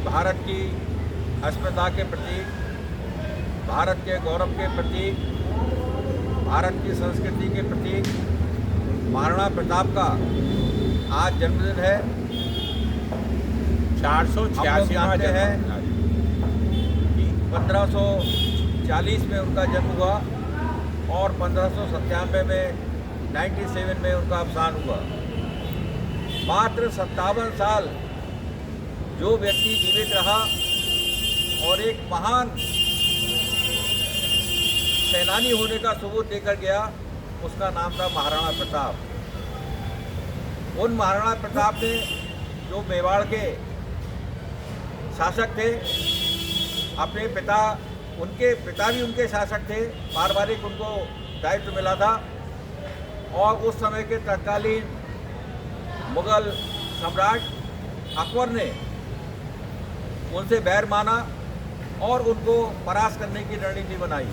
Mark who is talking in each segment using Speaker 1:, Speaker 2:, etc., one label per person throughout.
Speaker 1: भारत की अस्मिता के प्रतीक, भारत के गौरव के प्रतीक, भारत की संस्कृति के प्रतीक महाराणा प्रताप का आज जन्मदिन है। 486 जानते हैं कि 1540 में उनका जन्म हुआ और 1597 में 97 में उनका अवसान हुआ। मात्र 57 साल जो व्यक्ति जीवित रहा और एक महान सेनानी होने का सबूत देकर गया, उसका नाम था महाराणा प्रताप। उन महाराणा प्रताप ने जो मेवाड़ के शासक थे, अपने पिता, उनके पिता भी उनके शासक थे, पारिवारिक उनको दायित्व मिला था और उस समय के तत्कालीन मुगल सम्राट अकबर ने उनसे बैर माना और उनको परास्त करने की रणनीति बनाई।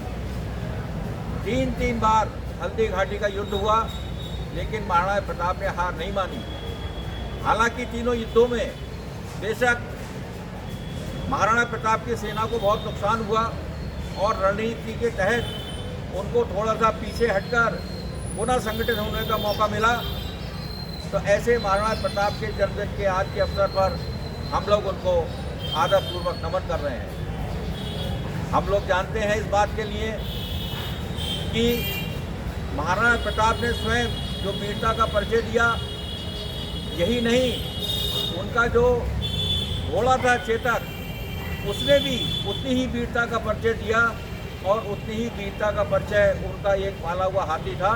Speaker 1: तीन बार हल्दी घाटी का युद्ध हुआ, लेकिन महाराणा प्रताप ने हार नहीं मानी। हालांकि तीनों युद्धों में बेशक महाराणा प्रताप की सेना को बहुत नुकसान हुआ और रणनीति के तहत उनको थोड़ा सा पीछे हटकर पुनः संगठित होने का मौका मिला। तो ऐसे महाराणा प्रताप के जन्मदिन के आज के अवसर पर हम लोग उनको आदरपूर्वक नमन कर रहे हैं। हम लोग जानते हैं इस बात के लिए कि महाराणा प्रताप ने स्वयं जो वीरता का परिचय दिया, यही नहीं, उनका जो घोड़ा था चेतक, उसने भी उतनी ही वीरता का परिचय दिया और उतनी ही वीरता का परिचय उनका एक पाला हुआ हाथी था,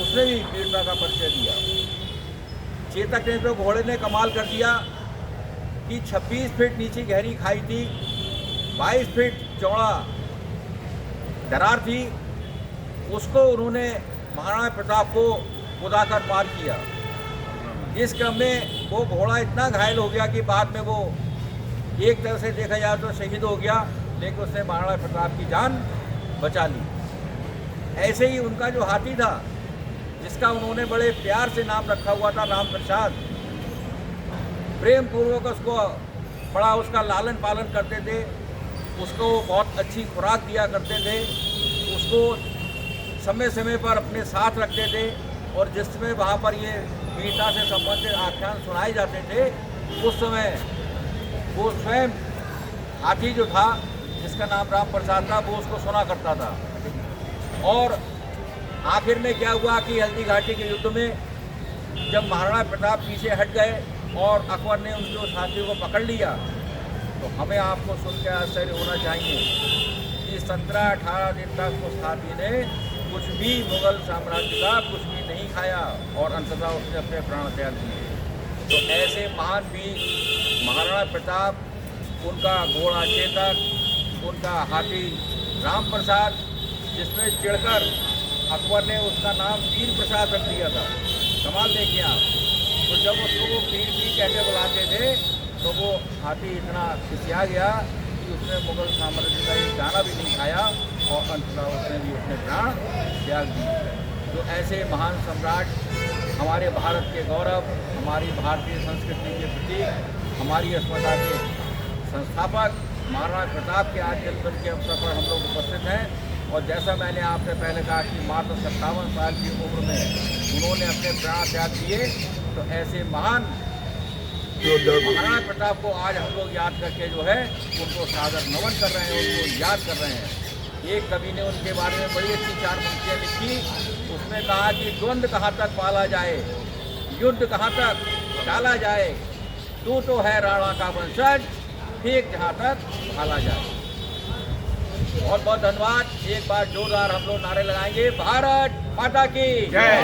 Speaker 1: उसने भी वीरता का परिचय दिया। चेतक ने तो घोड़े ने कमाल कर दिया कि 26 फीट नीचे गहरी खाई थी, 22 फीट चौड़ा दरार थी, उसको उन्होंने महाराणा प्रताप को कुदाकर पार किया। इस क्रम में वो घोड़ा इतना घायल हो गया कि बाद में वो एक तरह से देखा जाए तो शहीद हो गया, लेकिन उसने महाराणा प्रताप की जान बचा ली। ऐसे ही उनका जो हाथी था, जिसका उन्होंने बड़े प्यार से नाम रखा हुआ था राम प्रसाद, प्रेम पूर्वक उसको बड़ा उसका लालन पालन करते थे, उसको बहुत अच्छी खुराक दिया करते थे, उसको समय समय पर अपने साथ रखते थे और जिस समय वहाँ पर ये वीरता से संबंधित आख्यान सुनाए जाते थे, उस समय वो स्वयं हाथी जो था, जिसका नाम राम प्रसाद था, वो उसको सुना करता था। और आखिर में क्या हुआ कि हल्दी घाटी के युद्ध में जब महाराणा प्रताप पीछे हट गए और अकबर ने उनके उस हाथी को पकड़ लिया, तो हमें आपको सुन के आश्चर्य होना चाहिए कि 17-18 दिन तक उस हाथी ने कुछ भी मुगल साम्राज्य का कुछ भी नहीं खाया और अंततः उसने अपने प्राण त्याग दिए। तो ऐसे महान वीर महाराणा प्रताप, उनका घोड़ा चेतक, उनका हाथी राम प्रसाद, जिसमें चिढ़कर अकबर ने उसका नाम वीर प्रसाद रख दिया था। कमाल देखिए आप। तो जब उसको वो वीर भी कहते बुलाते थे, तो वो हाथी इतना खिसिया गया कि उसने मुगल साम्राज्य का एक दाना भी नहीं खाया और अंततः उसने भी अपने प्राण त्याग दिए। तो ऐसे महान सम्राट, हमारे भारत के गौरव, हमारी भारतीय संस्कृति के प्रतीक, हमारी अस्मिता के संस्थापक महाराणा प्रताप के आज जन्मदिन के अवसर पर हम लोग उपस्थित हैं। और जैसा मैंने आपसे पहले कहा कि मात्र 57 साल की उम्र में उन्होंने अपने प्राण त्याग दिए। तो ऐसे महान महाराणा प्रताप को आज हम लोग याद करके जो है उनको सादर नमन कर रहे हैं, उनको याद कर रहे हैं। एक कवि ने उनके बारे में बड़ी अच्छी 4 पंक्तियाँ लिखी। उसमें कहा कि द्वंद्व कहाँ तक पाला जाए, युद्ध कहाँ तक टाला जाए, तू तो है राणा का वंशज, ठीक जहाँ तक भाला जाए। बहुत बहुत धन्यवाद। एक बार जोरदार हम लोग नारे लगाएंगे, भारत माता की जय।